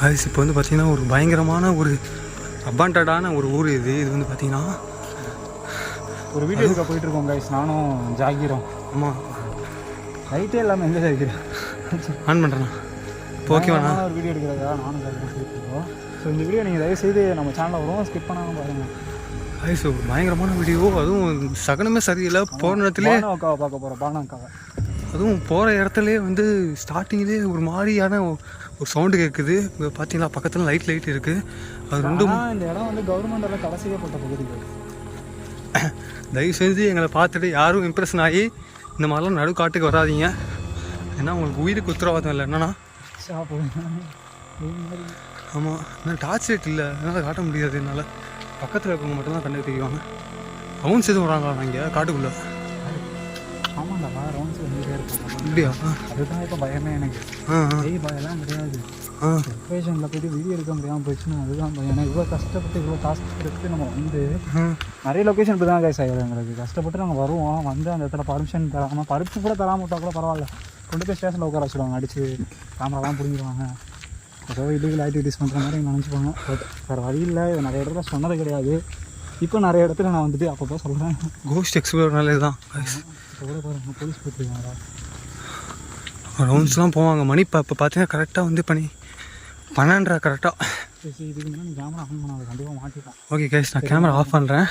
Guys இப்போ வந்து பார்த்திங்கன்னா ஒரு பயங்கரமான ஒரு அபாண்டடான ஒரு ஊர் இது. இது வந்து பார்த்திங்கன்னா ஒரு வீடியோ எடுக்க போயிட்டுருக்கோம் கைஸ், நானும் ஜாகிரும். ஆமாம், லைட்டே இல்லாமல் எங்கே ஜாகிரும் ஆன் பண்ணுறேண்ணா. இப்போ ஓகேவாண்ணா? ஒரு வீடியோ எடுக்கிறதா நானும் ஜாகிரும் போயிட்டுருக்கோம். ஸோ இந்த வீடியோ நீங்கள் தயவுசெய்து நம்ம சேனலில் வரும், ஸ்கிப் பண்ணாமல் பாருங்கள். கைஸ் ஒரு பயங்கரமான வீடியோ, அதுவும் சகனமே சரியில்லை. போகிற நேரத்துலேயே பானாக்காவை பார்க்க போகிறோம். பானாக்காவை அதுவும் போகிற இடத்துலேயே வந்து ஸ்டார்டிங்லேயே ஒரு மாதிரியான ஒரு சவுண்டு கேட்குது. இப்போ பார்த்தீங்களா பக்கத்தில் லைட் இருக்குது. அது ரெண்டும் இந்த இடம் வந்து கவர்மெண்டால் தடை செய்யப்பட்ட பகுதிகள். தயவு செஞ்சு எங்களை பார்த்துட்டு யாரும் இம்ப்ரெஷன் ஆகி இந்த மாதிரிலாம் நடுக்காட்டுக்கு வராதிங்க. ஏன்னா உங்களுக்கு உயிருக்கு உத்தரவாதம் இல்லை. என்னன்னா ஆமாம், இன்னும் டார்ச் லைட் இல்லை, அதனால் காட்ட முடியாது என்னால். பக்கத்தில் இருக்கவங்க மட்டும்தான் கண்டு தெரியுவாங்க. ரவுண்ட்ஸ் எதுவும் வராங்களா இங்கே காட்டுக்குள்ளே? ஆமாண்டா, ரவுண்ட்ஸ் வந்துட்டே இருக்கும். அப்படியா? அதுதான் இப்போ பயமே எனக்கு. பயம்லாம் கிடையாது. லொக்கேஷனில் போய்ட்டு வீடியோ எடுக்க முடியாமல் போயிடுச்சுன்னா அதுதான் பயம். ஏன்னா இவ்வளோ கஷ்டப்பட்டு இவ்வளோ காசு எடுத்து நம்ம வந்து நிறைய லொக்கேஷன் இப்படி தான் கைஸ் ஆகிடும் எங்களுக்கு. கஷ்டப்பட்டு நாங்கள் வருவோம், வந்து அந்த இடத்துல பர்மிஷன் தராமல், பர்மிஷன் கூட தராமல் விட்டால் கூட பரவாயில்ல, கொண்டு போய் ஸ்டேஷனில் உட்கார வச்சுடுவாங்க, அடித்து கேமராலாம் பிடிங்கிடுவாங்க. ஏதோ இல்லீகல் ஆக்டிவிட்டிஸ் பண்ணுற மாதிரி நினச்சிப்பாங்க. பட் வேறு வழி இல்லை. நிறைய இடத்துல சொன்னது கிடையாது. இப்போ நிறைய இடத்துல நான் வந்துட்டு அப்பப்போ சொல்கிறேன். கோஸ்ட் எக்ஸ்ப்ளோர்னாலே தான் கூட பாருங்க, போலீஸ் போட்டுருக்காங்க, ரவுண்ட்ஸ்லாம் போவாங்க. மணி இப்போ பார்த்தீங்கன்னா கரெக்டாக வந்து 12:30 கரெக்டாக. இதுக்கு முன்னாடி கேமரா ஆன் பண்ணாத, கண்டிப்பாக மாட்டிப்போம். ஓகே கைஸ், நான் கேமரா ஆஃப் பண்ணுறேன்.